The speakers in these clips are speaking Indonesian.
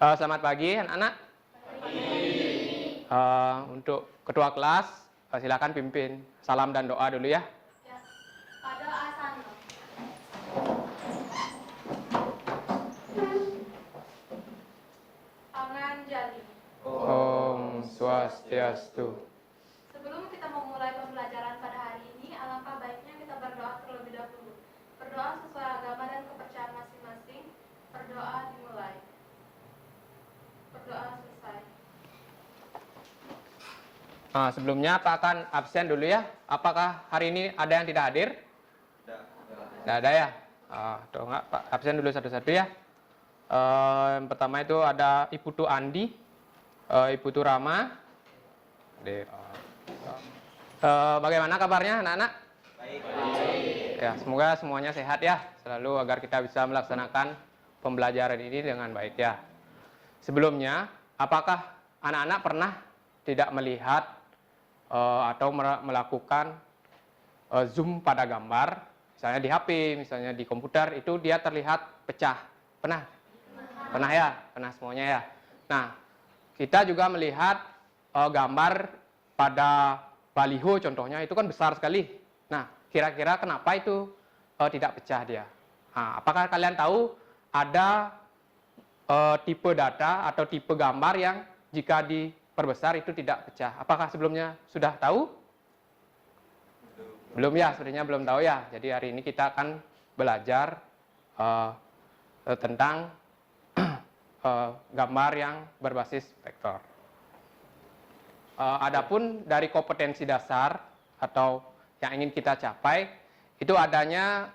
Selamat pagi anak-anak. Untuk ketua kelas, silakan pimpin salam dan doa dulu ya. Ya. Pada asana. Pangan jali. Om Swastiastu. Sebelum kita memulai pembelajaran pada hari ini, alangkah baiknya kita berdoa terlebih dahulu. Berdoa sesuai agama dan kepercayaan masing-masing. Berdoa dimulai. Berdoa selesai. Sebelumnya Pak akan absen dulu ya. Apakah hari ini ada yang tidak hadir? Tidak ada ya. Tuh enggak, Pak absen dulu satu-satu ya. Yang pertama itu ada Ibu Tu Andi, Ibu Tu Rama. Bagaimana kabarnya anak-anak? Baik. Ya, semoga semuanya sehat ya, selalu agar kita bisa melaksanakan pembelajaran ini dengan baik ya. Sebelumnya, apakah anak-anak pernah tidak melihat atau melakukan zoom pada gambar, misalnya di HP, misalnya di komputer, itu dia terlihat pecah? Pernah? Pernah ya? Pernah semuanya ya? Nah, kita juga melihat gambar pada baliho contohnya, itu kan besar sekali. Nah, kira-kira kenapa itu tidak pecah dia? Nah, apakah kalian tahu ada tipe data atau tipe gambar yang jika diperbesar itu tidak pecah? Apakah sebelumnya sudah tahu? Belum ya, sebenarnya belum tahu ya. Jadi hari ini kita akan belajar tentang gambar yang berbasis vektor. Adapun dari kompetensi dasar atau yang ingin kita capai, itu adanya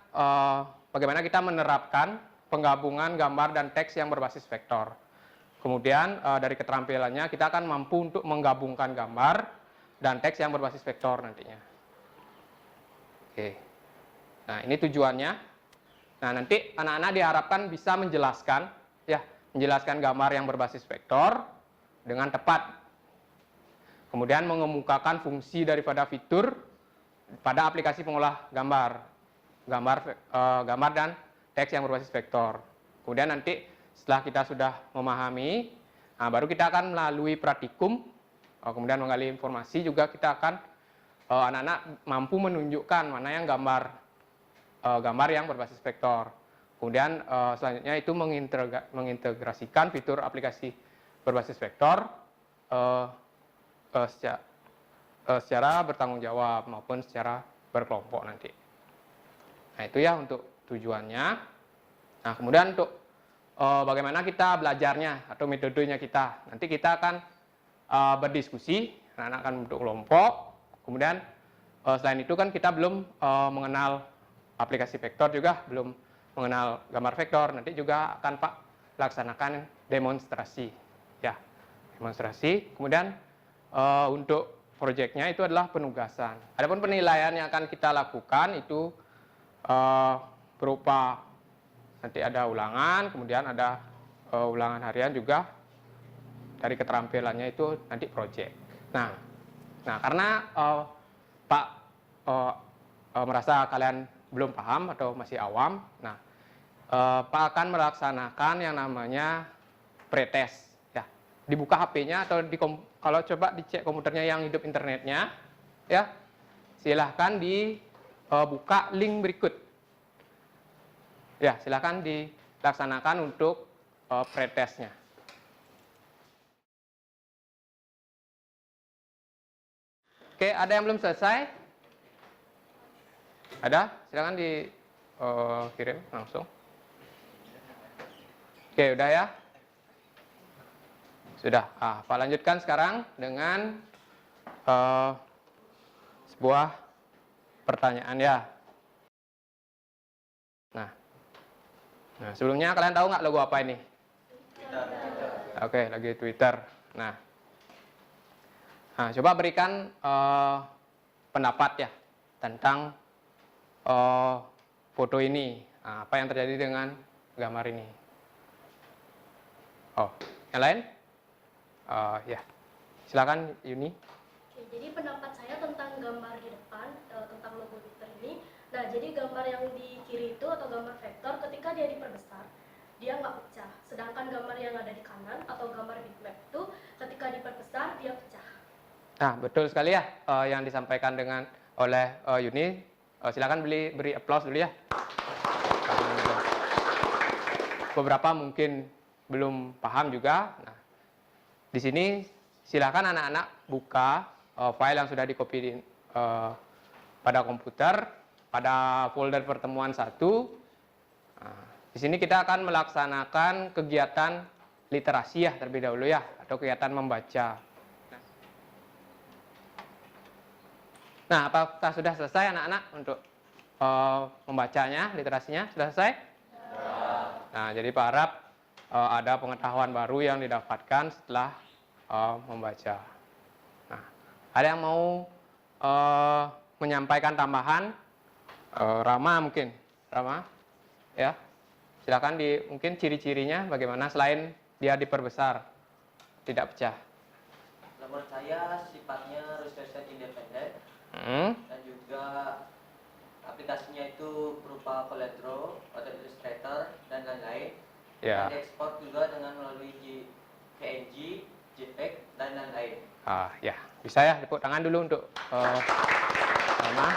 bagaimana kita menerapkan penggabungan gambar dan teks yang berbasis vektor. Kemudian dari keterampilannya kita akan mampu untuk menggabungkan gambar dan teks yang berbasis vektor nantinya. Oke. Nah, ini tujuannya. Nah, nanti anak-anak diharapkan bisa menjelaskan gambar yang berbasis vektor dengan tepat. Kemudian mengemukakan fungsi daripada fitur pada aplikasi pengolah gambar dan teks yang berbasis vektor. Kemudian nanti setelah kita sudah memahami, baru kita akan melalui praktikum, kemudian menggali informasi juga kita akan anak-anak mampu menunjukkan mana yang gambar yang berbasis vektor. Kemudian selanjutnya itu mengintegrasikan fitur aplikasi berbasis vektor secara bertanggung jawab maupun secara berkelompok nanti. Nah, itu ya untuk tujuannya. Nah, kemudian untuk bagaimana kita belajarnya atau metodenya kita. Nanti kita akan berdiskusi, anak-anak akan bentuk kelompok. Kemudian selain itu kan kita belum mengenal aplikasi vektor juga, belum mengenal gambar vektor. Nanti juga akan Pak laksanakan demonstrasi. Ya, demonstrasi. Kemudian untuk proyeknya itu adalah penugasan. Adapun penilaian yang akan kita lakukan itu berupa nanti ada ulangan, kemudian ada ulangan harian juga. Dari keterampilannya itu nanti proyek. Nah karena Pak merasa kalian belum paham atau masih awam, Pak akan melaksanakan yang namanya pretest. Ya, dibuka HP-nya atau kalau coba dicek komputernya yang hidup internetnya, ya silahkan dibuka link berikut. Ya, silahkan dilaksanakan untuk pretestnya. Oke, ada yang belum selesai? Ada? Silakan dikirim langsung. Oke, udah ya? Sudah. Pak lanjutkan sekarang dengan sebuah pertanyaan ya. Nah, sebelumnya kalian tahu nggak logo apa ini? Twitter. Oke, lagi Twitter. Nah, coba berikan pendapat ya tentang foto ini. Apa yang terjadi dengan gambar ini? Yang lain? Ya, silakan Yuni. Oke, jadi pendapat saya tentang gambar di depan, tentang logo Twitter ini. Nah, jadi gambar yang di kiri itu atau gambar vektor ketika dia diperbesar, dia nggak pecah. Sedangkan gambar yang ada di kanan atau gambar bitmap itu ketika diperbesar dia pecah. Nah, betul sekali ya yang disampaikan oleh Yuni. Silakan beri applause dulu ya. Beberapa mungkin belum paham juga. Nah, di sini silakan anak-anak buka file yang sudah di-copy pada komputer, pada folder pertemuan 1. Nah, di sini kita akan melaksanakan kegiatan literasi ya terlebih dahulu ya, atau kegiatan membaca. Nah, apakah sudah selesai anak-anak untuk membacanya, literasinya? Sudah selesai? Nah, jadi Pak harap ada pengetahuan baru yang didapatkan setelah membaca. Nah, ada yang mau menyampaikan tambahan? Rama mungkin, Rama, ya. Silakan mungkin ciri-cirinya bagaimana selain dia diperbesar, tidak pecah. Menurut saya sifatnya research independen dan juga aplikasinya itu berupa Collateral atau Illustrator dan lain-lain. Ya. Dan diekspor juga dengan melalui PNG, JPEG dan lain-lain. Ya, bisa ya tepuk tangan dulu untuk Rama.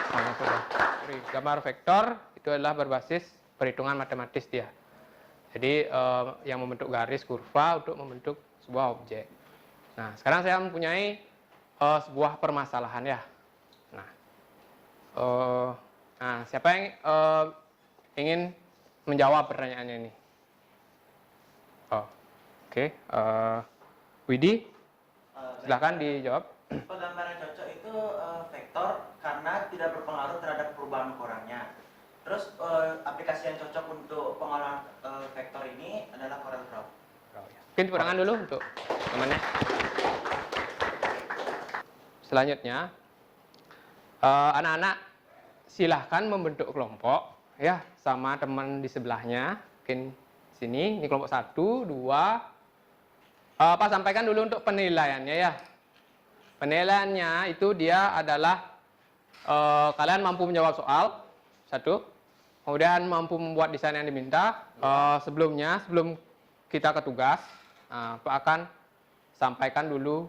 Gambar vektor itu adalah berbasis perhitungan matematis dia. Jadi yang membentuk garis kurva untuk membentuk sebuah objek. Nah, sekarang saya mempunyai sebuah permasalahan ya. Nah, siapa yang ingin menjawab pertanyaannya ini? Oke. Widi, silahkan dijawab. Penggambaran cocok itu vektor karena tidak berpengaruh terhadap perubahan ukurannya. Terus aplikasi yang cocok untuk pengolahan vektor ini adalah CorelDRAW. Mungkin tepuk tangan dulu untuk temannya. Selanjutnya, anak-anak silahkan membentuk kelompok ya sama teman di sebelahnya. Mungkin sini, ini kelompok 1, 2. Pak sampaikan dulu untuk penilaiannya ya. Penilaiannya itu dia adalah kalian mampu menjawab soal 1, kemudian mampu membuat desain yang diminta. Sebelum kita ke tugas, Pak akan sampaikan dulu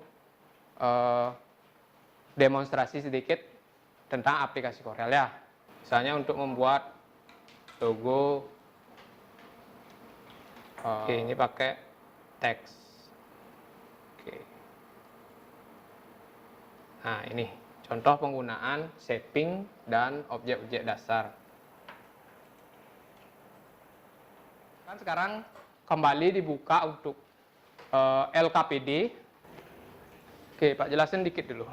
demonstrasi sedikit tentang aplikasi Corel ya. Misalnya untuk membuat logo, oke, ini pakai teks. Oke. Nah, ini contoh penggunaan shaping dan objek-objek dasar. Kan sekarang kembali dibuka untuk LKPD. Oke, Pak jelasin dikit dulu.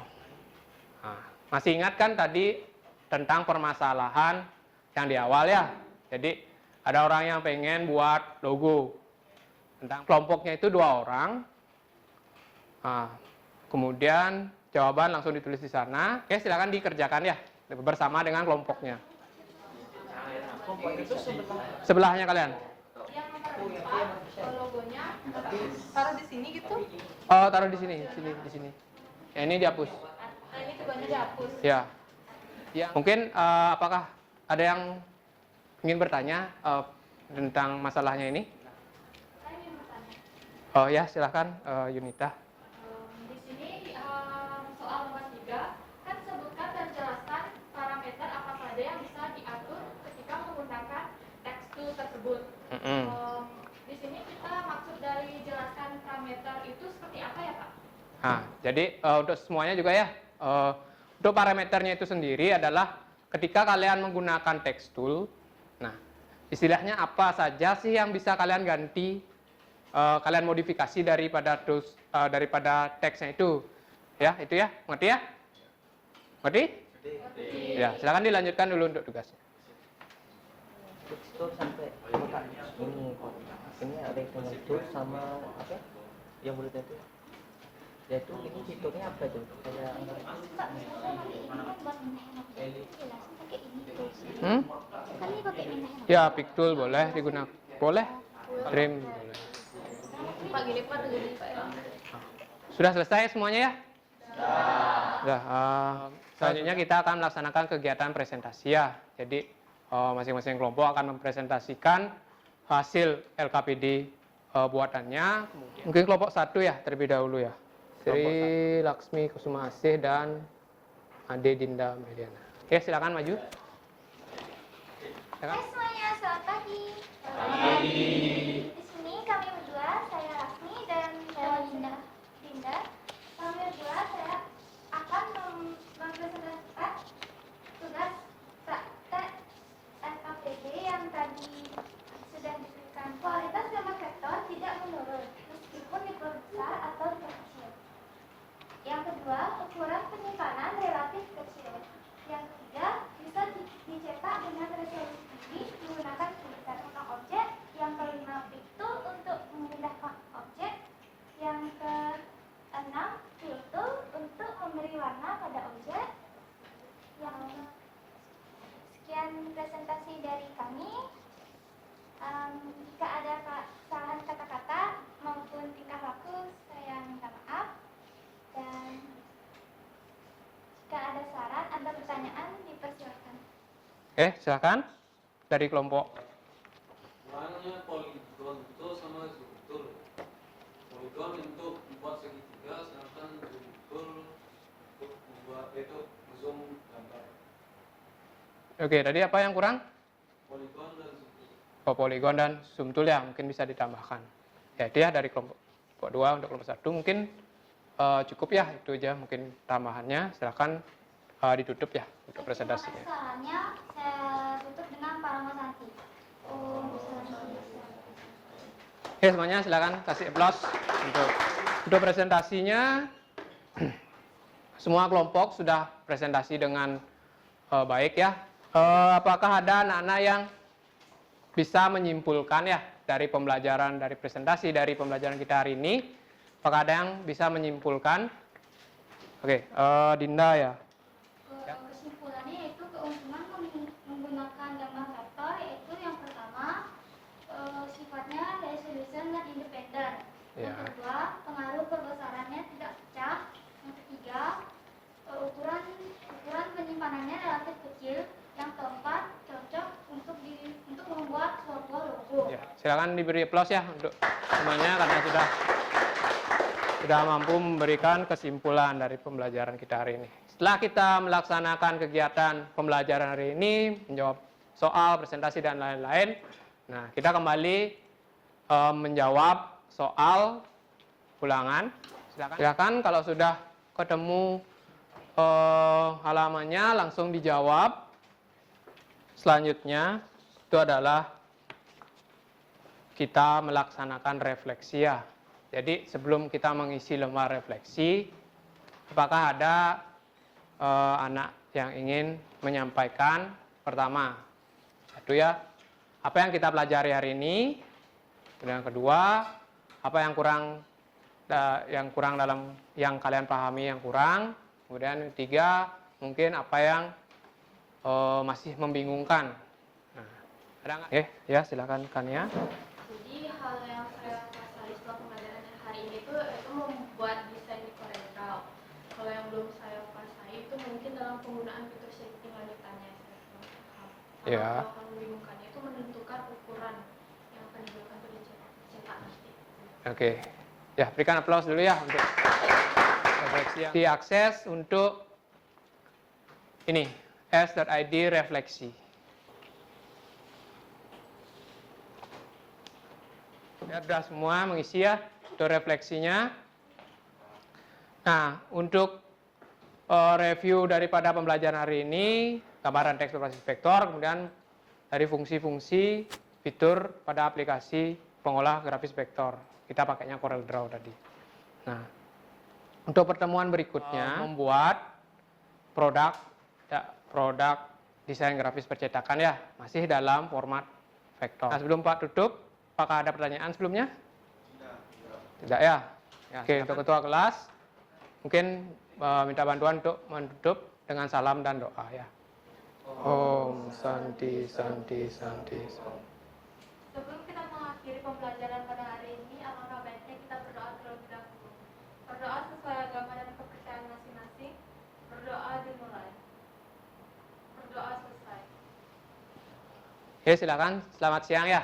Nah, masih ingat kan tadi tentang permasalahan yang di awal ya? Jadi ada orang yang pengen buat logo. Tentang kelompoknya itu 2 orang. Nah, kemudian jawaban langsung ditulis di sana. Oke, silakan dikerjakan ya bersama dengan kelompoknya. Sebelahnya kalian. Yang nomor 4 logonya taruh di sini gitu. Oh, taruh di sini. Ya, ini dihapus. Nah, ini keduanya dihapus. Ya. Ya, mungkin apakah ada yang ingin bertanya tentang masalahnya ini? Saya ingin bertanya. Oh ya, silakan Yunita. Di sini soal nomor 3 kan sebutkan dan jelaskan parameter apa saja yang bisa diatur ketika menggunakan tekstur tersebut. Di sini kita maksud dari jelaskan parameter itu seperti apa ya Pak? Nah, jadi untuk semuanya juga ya, untuk parameternya itu sendiri adalah ketika kalian menggunakan text tool. Nah, istilahnya apa saja sih yang bisa kalian ganti, kalian modifikasi daripada teksnya itu, ya itu ya, ngerti ya? Ngerti? Ya, silakan dilanjutkan dulu untuk tugasnya. Tekstur sampai kotak ini ada yang tekstur sama apa? Yang bulat itu. Ya itu ini fiturnya apa itu? Kayak Ya, Pictool boleh digunakan. Boleh. Trim boleh. Pak gini Pak, gini Pak ya. Sudah selesai semuanya ya? Sudah. Selanjutnya kita akan melaksanakan kegiatan presentasi ya. Jadi masing-masing kelompok akan mempresentasikan hasil LKPD buatannya. Mungkin kelompok 1 ya terlebih dahulu ya. Sri Laksmi Kusuma Asih dan Ade Dinda Meliana. Oke, silakan maju. Silakan. Hai semuanya, selamat pagi. Di sini kami berdua, saya Lasmi dan saya Dinda. Kami berdua saya akan mempresentasikan tugas praktek LKPD yang tadi sudah diberikan. Kualitas gambar vektor tidak menurun meskipun diperbesar atau diperkecil. Yang kedua, ukuran penyimpanan relatif kecil. Yang ketiga, bisa dicetak dengan resolusi tinggi menggunakan printer untuk objek. Yang kelima, pictool untuk memindahkan objek. Yang keenam, fill tool untuk memberi warna pada objek. Sekian presentasi dari kami. Jika ada kesalahan kata-kata maupun tingkah laku, saya minta maaf. Dan jika ada saran atau pertanyaan, dipersilakan. Oke, silakan dari kelompok. Warnanya poligon itu sama zoom. Poligon untuk membuat segitiga, sedangkan zoom untuk membuat itu zoom gambar. Oke, tadi apa yang kurang? Poligon dan zoom. Oh, poligon dan zoom tool ya, mungkin bisa ditambahkan. Ya, itu ya dari kelompok 2. Untuk kelompok 1 mungkin cukup ya, itu aja mungkin tambahannya. Silakan ditutup ya untuk presentasinya. Kesalahannya saya tutup dengan Paramasanti. Oke, semuanya silakan kasih applause untuk presentasinya. Semua kelompok sudah presentasi dengan baik ya. Apakah ada anak-anak yang bisa menyimpulkan ya dari pembelajaran, dari presentasi, dari pembelajaran kita hari ini? Apakah ada yang bisa menyimpulkan? Oke, Dinda ya. Kesimpulannya yaitu keuntungan menggunakan gambar vektor, yaitu yang pertama sifatnya resolution dan independen. Ya. Yang kedua, pengaruh perbesarannya tidak pecah. Yang ketiga, ukuran penyimpanannya relatif kecil. Yang keempat, cocok untuk membuat sebuah logo. Ya, silakan diberi applause ya untuk semuanya karena sudah mampu memberikan kesimpulan dari pembelajaran kita hari ini. Setelah kita melaksanakan kegiatan pembelajaran hari ini, menjawab soal, presentasi, dan lain-lain, nah kita kembali menjawab soal ulangan. Silakan kalau sudah ketemu halamannya langsung dijawab. Selanjutnya itu adalah kita melaksanakan refleksi ya. Jadi sebelum kita mengisi lembar refleksi, apakah ada anak yang ingin menyampaikan? Pertama, satu ya, apa yang kita pelajari hari ini? Kemudian yang kedua, apa yang kurang dalam yang kalian pahami yang kurang? Kemudian yang ketiga, mungkin apa yang masih membingungkan? Nah, ada nggak? Ya silakan Kania. Jadi hal yang saya pelajari setelah pembelajaran hari ini itu membuat desain di CorelDRAW. Kalau yang belum saya kuasai itu mungkin dalam penggunaan fitur shading lanjutannya saya kurang paham. Ya. Kalau membingungkannya itu menentukan ukuran yang akan digunakan untuk dicetak nanti. Oke, ya berikan aplaus dulu ya untuk refleksi yang diakses untuk ini s.id refleksi. Ya, sudah semua mengisi ya untuk refleksinya. Nah, untuk review daripada pembelajaran hari ini, gambaran teks berbasis vektor, kemudian dari fungsi-fungsi fitur pada aplikasi pengolah grafis vektor. Kita pakainya CorelDRAW tadi. Nah, untuk pertemuan berikutnya membuat produk desain grafis percetakan ya, masih dalam format vektor. Nah, sebelum Pak tutup, apakah ada pertanyaan sebelumnya? Tidak ya? Oke, untuk ketua kelas, mungkin minta bantuan untuk menutup dengan salam dan doa ya. Om Santi Santi Santi. Sebelum kita mengakhiri pembelajaran pada hari ini, alangkah baiknya kita berdoa terlebih dahulu. Berdoa sesuai agama dan kepercayaan masing-masing. Berdoa dimulai. Berdoa selesai. Oke, silakan. Selamat siang ya.